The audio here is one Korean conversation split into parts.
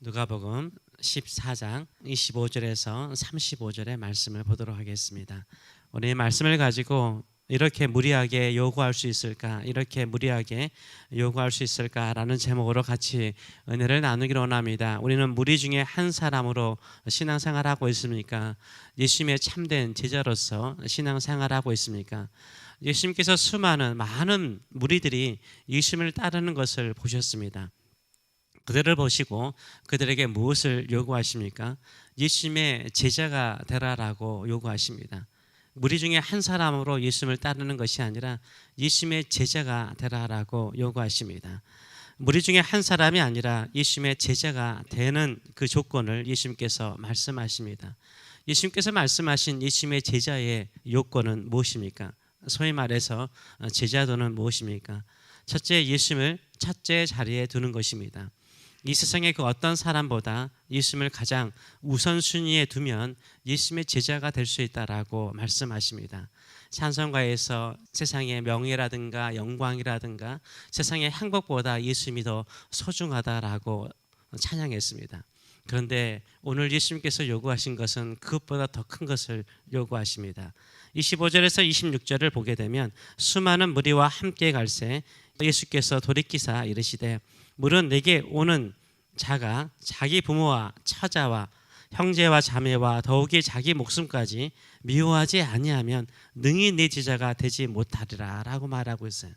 누가복음 14장 25절에서 35절의 말씀을 보도록 하겠습니다. 오늘 이 말씀을 가지고 이렇게 무리하게 요구할 수 있을까? 이렇게 무리하게 요구할 수 있을까라는 제목으로 같이 은혜를 나누기를 원합니다. 우리는 무리 중에 한 사람으로 신앙생활하고 있습니까? 예수님의 참된 제자로서 신앙생활하고 있습니까? 예수님께서 많은 무리들이 예수님을 따르는 것을 보셨습니다. 그들을 보시고 그들에게 무엇을 요구하십니까? 예수님의 제자가 되라라고 요구하십니다. 무리 중에 한 사람으로 예수님을 따르는 것이 아니라 예수님의 제자가 되라라고 요구하십니다. 무리 중에 한 사람이 아니라 예수님의 제자가 되는 그 조건을 예수님께서 말씀하십니다. 예수님께서 말씀하신 예수님의 제자의 요건은 무엇입니까? 소위 말해서 제자도는 무엇입니까? 첫째, 예수님을 첫째 자리에 두는 것입니다. 이 세상의 그 어떤 사람보다 예수님을 가장 우선순위에 두면 예수님의 제자가 될 수 있다라고 말씀하십니다. 찬송가에서 세상의 명예라든가 영광이라든가 세상의 행복보다 예수님이 더 소중하다라고 찬양했습니다. 그런데 오늘 예수님께서 요구하신 것은 그것보다 더 큰 것을 요구하십니다. 25절에서 26절을 보게 되면 수많은 무리와 함께 갈새 예수께서 돌이키사 이르시되 물은 내게 오는 자가 자기 부모와 처자와 형제와 자매와 더욱이 자기 목숨까지 미워하지 아니하면 능히 네 제자가 되지 못하리라 라고 말하고 있어요.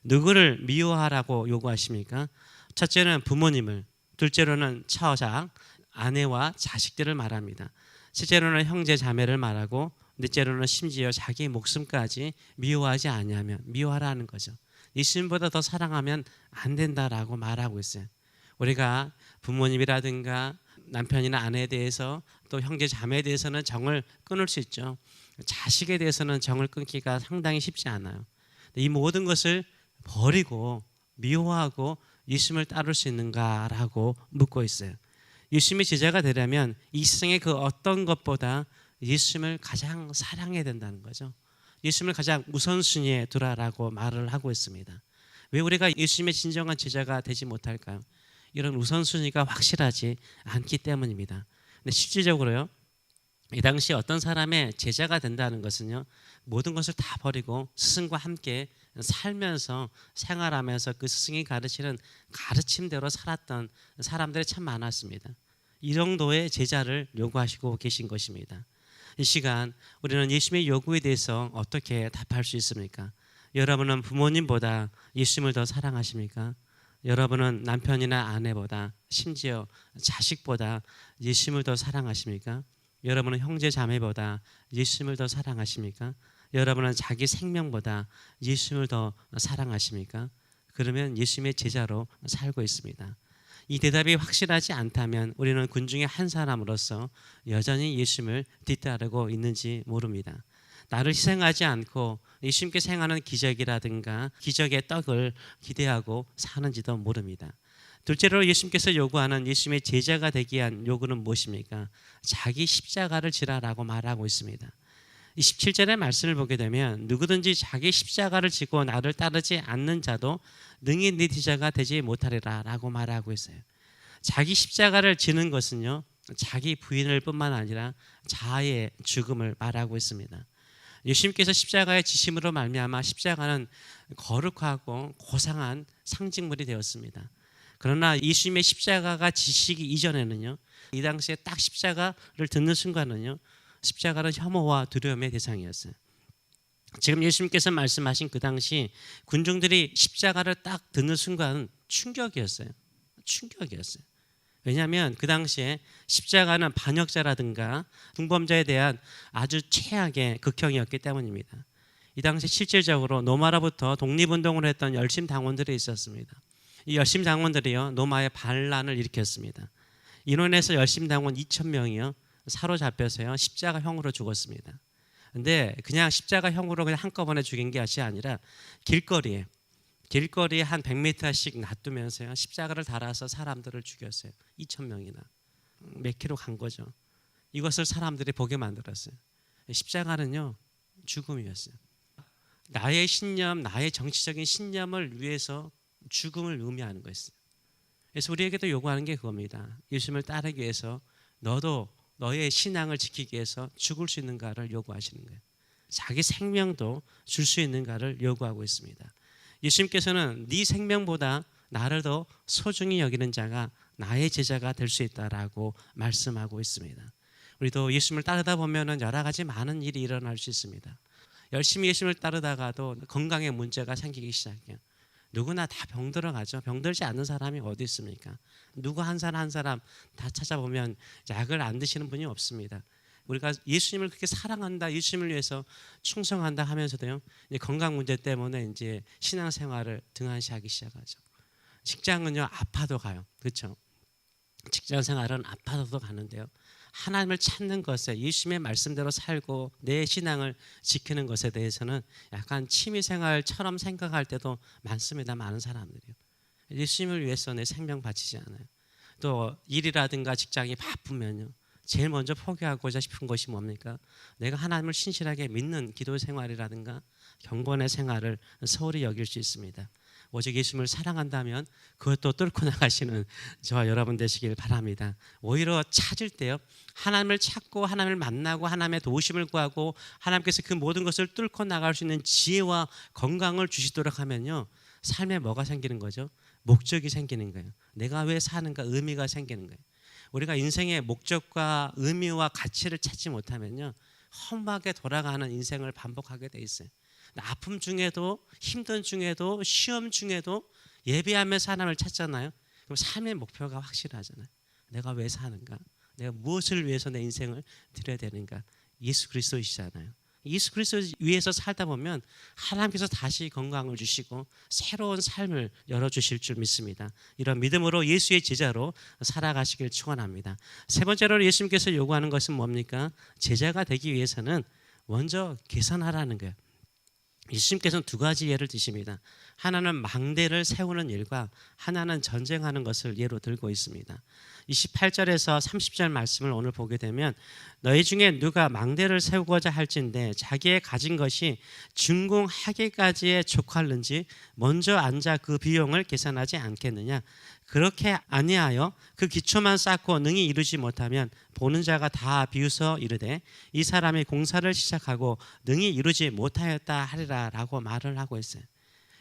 누구를 미워하라고 요구하십니까? 첫째는 부모님을, 둘째로는 처자, 아내와 자식들을 말합니다. 셋째로는 형제 자매를 말하고 넷째로는 심지어 자기 목숨까지 미워하지 아니하면 미워하라는 거죠. 예수님보다 더 사랑하면 안 된다라고 말하고 있어요. 우리가 부모님이라든가 남편이나 아내에 대해서 또 형제 자매에 대해서는 정을 끊을 수 있죠. 자식에 대해서는 정을 끊기가 상당히 쉽지 않아요. 이 모든 것을 버리고 미워하고 예수님을 따를 수 있는가라고 묻고 있어요. 예수님의 제자가 되려면 이 세상의 그 어떤 것보다 예수님을 가장 사랑해야 된다는 거죠. 예수님을 가장 우선순위에 두라라고 말을 하고 있습니다. 왜 우리가 예수님의 진정한 제자가 되지 못할까요? 이런 우선순위가 확실하지 않기 때문입니다. 근데 실질적으로요, 이 당시 어떤 사람의 제자가 된다는 것은요, 모든 것을 다 버리고 스승과 함께 살면서 생활하면서 그 스승이 가르치는 가르침대로 살았던 사람들이 참 많았습니다. 이 정도의 제자를 요구하시고 계신 것입니다. 이 시간 우리는 예수님의 요구에 대해서 어떻게 답할 수 있습니까? 여러분은 부모님보다 예수님을 더 사랑하십니까? 여러분은 남편이나 아내보다 심지어 자식보다 예수님을 더 사랑하십니까? 여러분은 형제 자매보다 예수님을 더 사랑하십니까? 여러분은 자기 생명보다 예수님을 더 사랑하십니까? 그러면 예수님의 제자로 살고 있습니다. 이 대답이 확실하지 않다면 우리는 군 중에 한 사람으로서 여전히 예수님을 뒤따르고 있는지 모릅니다. 나를 희생하지 않고 예수님께서 행하는 기적이라든가 기적의 떡을 기대하고 사는지도 모릅니다. 둘째로 예수님께서 요구하는 예수님의 제자가 되기 위한 요구는 무엇입니까? 자기 십자가를 지라라고 말하고 있습니다. 27절의 말씀을 보게 되면 누구든지 자기 십자가를 지고 나를 따르지 않는 자도 능히 네 제자가 되지 못하리라 라고 말하고 있어요. 자기 십자가를 지는 것은요, 자기 부인을 뿐만 아니라 자아의 죽음을 말하고 있습니다. 예수님께서 십자가의 지심으로 말미암아 십자가는 거룩하고 고상한 상징물이 되었습니다. 그러나 예수님의 십자가가 지시기 이전에는요, 이 당시에 딱 십자가를 듣는 순간은요, 십자가는 혐오와 두려움의 대상이었어요. 지금 예수님께서 말씀하신 그 당시 군중들이 십자가를 딱 듣는 순간 충격이었어요. 왜냐하면 그 당시에 십자가는 반역자라든가 중범자에 대한 아주 최악의 극형이었기 때문입니다. 이 당시 실질적으로 노마로부터 독립운동을 했던 열심 당원들이 있었습니다. 이 열심 당원들이요, 노마의 반란을 일으켰습니다. 인원에서 열심 당원 2,000명이요 사로잡혀서요 십자가형으로 죽었습니다. 근데 그냥 십자가형으로 그냥 한꺼번에 죽인 것이 아니라 길거리에 한 100m씩 놔두면서요 십자가를 달아서 사람들을 죽였어요. 2,000명이나 몇 킬로 간 거죠. 이것을 사람들이 보게 만들었어요. 십자가는요 죽음이었어요. 나의 신념, 나의 정치적인 신념을 위해서 죽음을 의미하는 거였어요. 그래서 우리에게도 요구하는 게 그겁니다. 예수님을 따르기 위해서 너도 너의 신앙을 지키기 위해서 죽을 수 있는가를 요구하시는 거예요. 자기 생명도 줄 수 있는가를 요구하고 있습니다. 예수님께서는 네 생명보다 나를 더 소중히 여기는 자가 나의 제자가 될 수 있다라고 말씀하고 있습니다. 우리도 예수님을 따르다 보면은 여러 가지 많은 일이 일어날 수 있습니다. 열심히 예수님을 따르다가도 건강에 문제가 생기기 시작해요. 누구나 다 병들어가죠. 병들지 않는 사람이 어디 있습니까? 누구 한 사람 한 사람 다 찾아보면 약을 안 드시는 분이 없습니다. 우리가 예수님을 그렇게 사랑한다, 예수님을 위해서 충성한다 하면서도요, 이제 건강 문제 때문에 이제 신앙생활을 등한시하기 시작하죠. 직장은요, 아파도 가요. 그렇죠? 직장 생활은 아파도 가는데요, 하나님을 찾는 것에, 예수님의 말씀대로 살고 내 신앙을 지키는 것에 대해서는 약간 취미생활처럼 생각할 때도 많습니다. 많은 사람들이요. 예수님을 위해서 내 생명 바치지 않아요. 또 일이라든가 직장이 바쁘면요, 제일 먼저 포기하고자 싶은 것이 뭡니까? 내가 하나님을 신실하게 믿는 기도 생활이라든가 경건의 생활을 소홀히 여길 수 있습니다. 오직 예수님을 사랑한다면 그것도 뚫고 나가시는 저와 여러분 되시길 바랍니다. 오히려 찾을 때요, 하나님을 찾고 하나님을 만나고 하나님의 도우심을 구하고 하나님께서 그 모든 것을 뚫고 나갈 수 있는 지혜와 건강을 주시도록 하면요, 삶에 뭐가 생기는 거죠? 목적이 생기는 거예요. 내가 왜 사는가, 의미가 생기는 거예요. 우리가 인생의 목적과 의미와 가치를 찾지 못하면요, 험하게 돌아가는 인생을 반복하게 돼 있어요. 아픔 중에도, 힘든 중에도, 시험 중에도 예배하면서 하나님을 찾잖아요. 그럼 삶의 목표가 확실하잖아요. 내가 왜 사는가? 내가 무엇을 위해서 내 인생을 드려야 되는가? 예수 그리스도이시잖아요. 예수 그리스도 위해서 살다 보면 하나님께서 다시 건강을 주시고 새로운 삶을 열어주실 줄 믿습니다. 이런 믿음으로 예수의 제자로 살아가시길 축원합니다. 세 번째로 예수님께서 요구하는 것은 뭡니까? 제자가 되기 위해서는 먼저 계산하라는 거예요. 예수님께서는 두 가지 예를 드십니다. 하나는 망대를 세우는 일과 하나는 전쟁하는 것을 예로 들고 있습니다. 28절에서 30절 말씀을 오늘 보게 되면, 너희 중에 누가 망대를 세우고자 할진대 자기의 가진 것이 준공하기까지에 족할는지 먼저 앉아 그 비용을 계산하지 않겠느냐. 그렇게 아니하여 그 기초만 쌓고 능히 이루지 못하면 보는 자가 다 비웃어 이르되 이 사람이 공사를 시작하고 능히 이루지 못하였다 하리라 라고 말을 하고 있어요.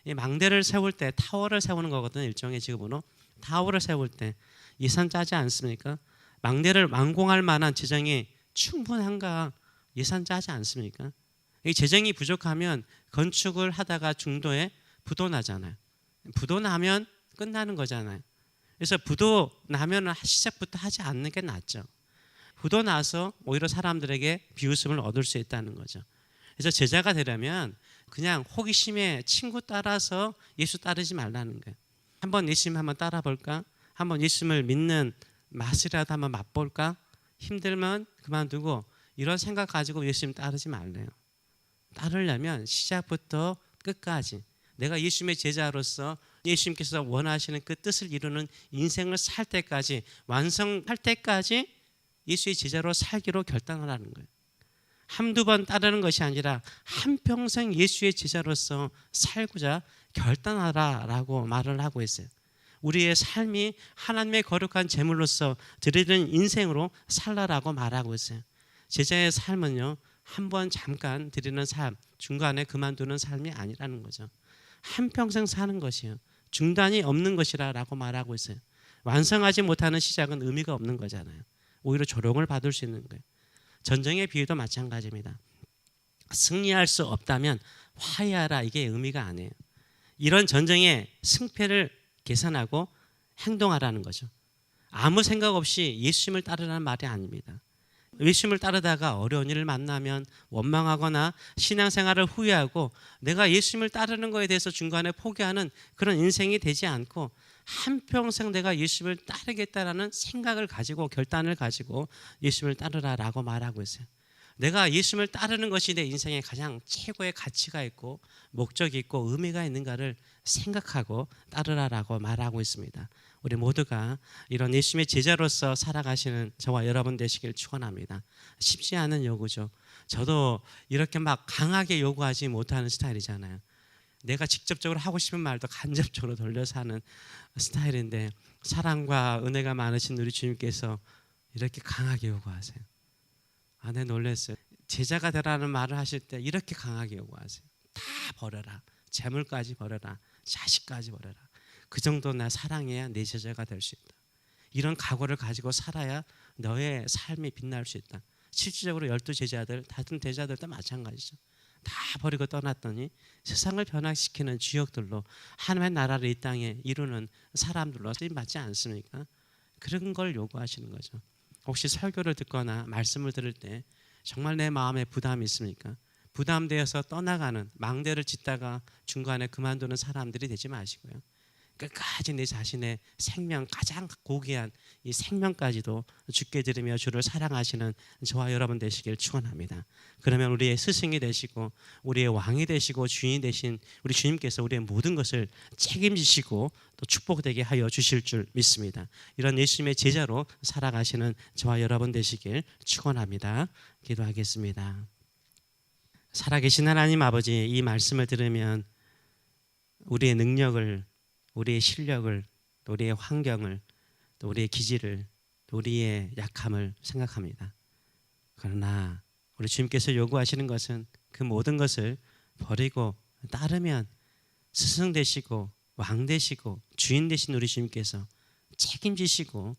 이 망대를 세울 때 타워를 세우는 거거든요. 일종의 직업으로 타워를 세울 때 예산 짜지 않습니까? 망대를 완공할 만한 재정이 충분한가 예산 짜지 않습니까? 이 재정이 부족하면 건축을 하다가 중도에 부도 나잖아요. 부도 나면 끝나는 거잖아요. 그래서 부도 나면 시작부터 하지 않는 게 낫죠. 부도 나서 오히려 사람들에게 비웃음을 얻을 수 있다는 거죠. 그래서 제자가 되려면 그냥 호기심에 친구 따라서 예수 따르지 말라는 거예요. 한번 예수님 한번 따라 볼까? 한번 예수님을 믿는 맛이라도 한번 맛볼까? 힘들면 그만두고 이런 생각 가지고 예수님 따르지 말래요. 따르려면 시작부터 끝까지 내가 예수님의 제자로서 예수님께서 원하시는 그 뜻을 이루는 인생을 살 때까지, 완성할 때까지 예수의 제자로 살기로 결단을 하는 거예요. 한두 번 따르는 것이 아니라 한평생 예수의 제자로서 살고자 결단하라라고 말을 하고 있어요. 우리의 삶이 하나님의 거룩한 제물로서 드리는 인생으로 살라라고 말하고 있어요. 제자의 삶은요, 한번 잠깐 드리는 삶, 중간에 그만두는 삶이 아니라는 거죠. 한평생 사는 것이요, 중단이 없는 것이라고 말하고 있어요. 완성하지 못하는 시작은 의미가 없는 거잖아요. 오히려 조롱을 받을 수 있는 거예요. 전쟁의 비유도 마찬가지입니다. 승리할 수 없다면 화해하라, 이게 의미가 아니에요. 이런 전쟁의 승패를 계산하고 행동하라는 거죠. 아무 생각 없이 예수님을 따르라는 말이 아닙니다. 예수님을 따르다가 어려운 일을 만나면 원망하거나 신앙생활을 후회하고 내가 예수님을 따르는 것에 대해서 중간에 포기하는 그런 인생이 되지 않고 한평생 내가 예수님을 따르겠다라는 생각을 가지고, 결단을 가지고 예수님을 따르라라고 말하고 있어요. 내가 예수님을 따르는 것이 내 인생에 가장 최고의 가치가 있고 목적이 있고 의미가 있는가를 생각하고 따르라라고 말하고 있습니다. 우리 모두가 이런 예수님의 제자로서 살아가시는 저와 여러분 되시길 축원합니다. 쉽지 않은 요구죠. 저도 이렇게 막 강하게 요구하지 못하는 스타일이잖아요. 내가 직접적으로 하고 싶은 말도 간접적으로 돌려서 하는 스타일인데, 사랑과 은혜가 많으신 우리 주님께서 이렇게 강하게 요구하세요. 네, 놀랐어요. 제자가 되라는 말을 하실 때 이렇게 강하게 요구하세요. 다 버려라. 재물까지 버려라. 자식까지 버려라. 그 정도 나 사랑해야 내 제자가 될 수 있다. 이런 각오를 가지고 살아야 너의 삶이 빛날 수 있다. 실질적으로 12제자들, 다른 제자들도 마찬가지죠. 다 버리고 떠났더니 세상을 변화시키는 주역들로 하나님의 나라를 이 땅에 이루는 사람들로 쓰임받지 않습니까? 그런 걸 요구하시는 거죠. 혹시 설교를 듣거나 말씀을 들을 때 정말 내 마음에 부담이 있습니까? 부담되어서 떠나가는, 망대를 짓다가 중간에 그만두는 사람들이 되지 마시고요. 끝까지 내 자신의 생명, 가장 고귀한 이 생명까지도 주께 드리며 주를 사랑하시는 저와 여러분 되시길 축원합니다. 그러면 우리의 스승이 되시고 우리의 왕이 되시고 주인이 되신 우리 주님께서 우리의 모든 것을 책임지시고 또 축복되게 하여 주실 줄 믿습니다. 이런 예수님의 제자로 살아가시는 저와 여러분 되시길 축원합니다. 기도하겠습니다. 살아계신 하나님 아버지, 이 말씀을 들으면 우리의 능력을, 우리의 실력을, 또 우리의 환경을, 또 우리의 기질을, 또 우리의 약함을 생각합니다. 그러나 우리 주님께서 요구하시는 것은 그 모든 것을 버리고 따르면 스승 되시고 왕 되시고 주인 되신 우리 주님께서 책임지시고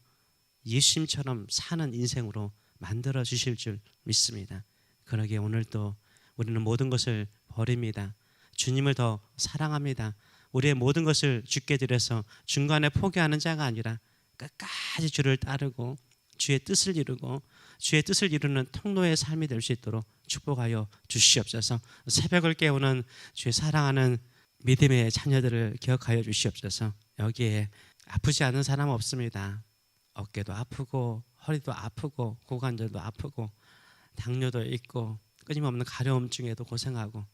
예수님처럼 사는 인생으로 만들어 주실 줄 믿습니다. 그러기에 오늘도 우리는 모든 것을 버립니다. 주님을 더 사랑합니다. 우리의 모든 것을 주께 드려서 중간에 포기하는 자가 아니라 끝까지 주를 따르고 주의 뜻을 이루고 주의 뜻을 이루는 통로의 삶이 될 수 있도록 축복하여 주시옵소서. 새벽을 깨우는 주의 사랑하는 믿음의 자녀들을 기억하여 주시옵소서. 여기에 아프지 않은 사람 없습니다. 어깨도 아프고 허리도 아프고 고관절도 아프고 당뇨도 있고 끊임없는 가려움증에도 고생하고,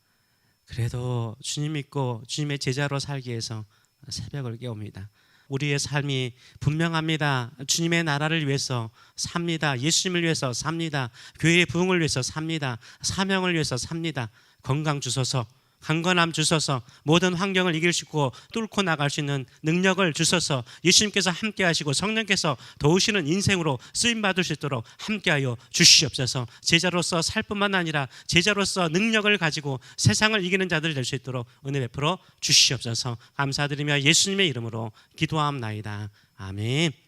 그래도 주님 믿고 주님의 제자로 살기 위해서 새벽을 깨웁니다. 우리의 삶이 분명합니다. 주님의 나라를 위해서 삽니다. 예수님을 위해서 삽니다. 교회의 부흥을 위해서 삽니다. 사명을 위해서 삽니다. 건강 주소서, 강건함 주소서, 모든 환경을 이길 수 있고 뚫고 나갈 수 있는 능력을 주소서, 예수님께서 함께 하시고 성령께서 도우시는 인생으로 쓰임받을 수 있도록 함께하여 주시옵소서. 제자로서 살 뿐만 아니라 제자로서 능력을 가지고 세상을 이기는 자들 될 수 있도록 은혜 베풀어 주시옵소서. 감사드리며 예수님의 이름으로 기도함나이다. 아멘.